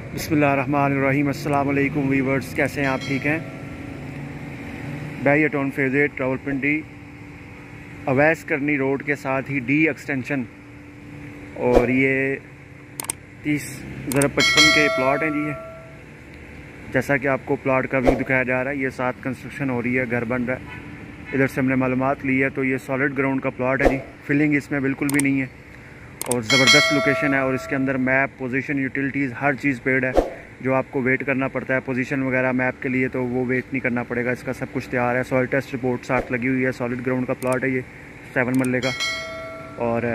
बिस्मिल्लाहिर्रहमानिर्रहीम। अस्सलाम वालेकुम वीवर्स, कैसे हैं आप? ठीक हैं? By town phase Rawalpindi Awais करनी रोड के साथ ही डी एक्सटेंशन, और ये 30/55 के प्लाट हैं जी। ये जैसा कि आपको प्लाट का व्यू दिखाया जा रहा है, ये साथ कंस्ट्रक्शन हो रही है, घर बन रहा है। इधर से हमने मालूमात ली है, तो ये सॉलिड ग्राउंड का प्लाट है जी। फिलिंग इसमें बिल्कुल भी नहीं है और ज़बरदस्त लोकेशन है। और इसके अंदर मैप, पोजीशन, यूटिलिटीज़, हर चीज़ पेड है। जो आपको वेट करना पड़ता है पोजीशन वगैरह मैप के लिए, तो वो वेट नहीं करना पड़ेगा। इसका सब कुछ तैयार है। सॉइल टेस्ट रिपोर्ट साथ लगी हुई है। सॉलिड ग्राउंड का प्लाट है ये, 7 मरले का। और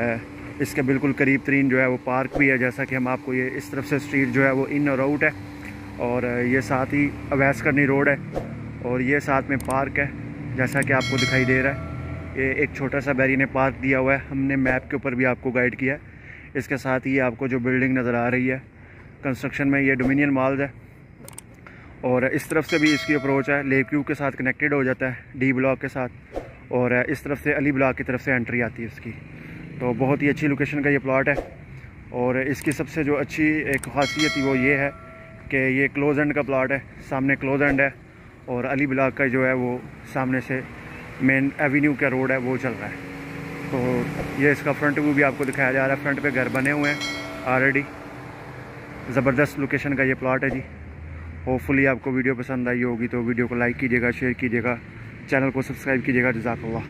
इसके बिल्कुल करीब तरीन जो है वो पार्क भी है। जैसा कि हम आपको, ये इस तरफ से स्ट्रीट जो है वो इन और आउट है, और ये साथ ही अवैस करनी रोड है, और ये साथ में पार्क है जैसा कि आपको दिखाई दे रहा है। ये एक छोटा सा बैरी ने पार्क दिया हुआ है, हमने मैप के ऊपर भी आपको गाइड किया है। इसके साथ ही आपको जो बिल्डिंग नज़र आ रही है कंस्ट्रक्शन में, ये डोमिनियन मॉल्स है। और इस तरफ से भी इसकी अप्रोच है, लेक व्यू के साथ कनेक्टेड हो जाता है डी ब्लॉक के साथ, और इस तरफ से अली ब्लॉक की तरफ से एंट्री आती है इसकी। तो बहुत ही अच्छी लोकेशन का ये प्लॉट है। और इसकी सबसे जो अच्छी एक खासियत वो ये है कि ये क्लोज एंड का प्लॉट है, सामने क्लोज एंड है, और अली ब्लॉक का जो है वो सामने से मेन एवेन्यू का रोड है वो चल रहा है। तो ये इसका फ्रंट व्यू भी आपको दिखाया जा रहा है। फ्रंट पे घर बने हुए हैं ऑलरेडी। ज़बरदस्त लोकेशन का ये प्लॉट है जी। होपफुली आपको वीडियो पसंद आई होगी, तो वीडियो को लाइक कीजिएगा, शेयर कीजिएगा, चैनल को सब्सक्राइब कीजिएगा। जज़ाकल्लाह।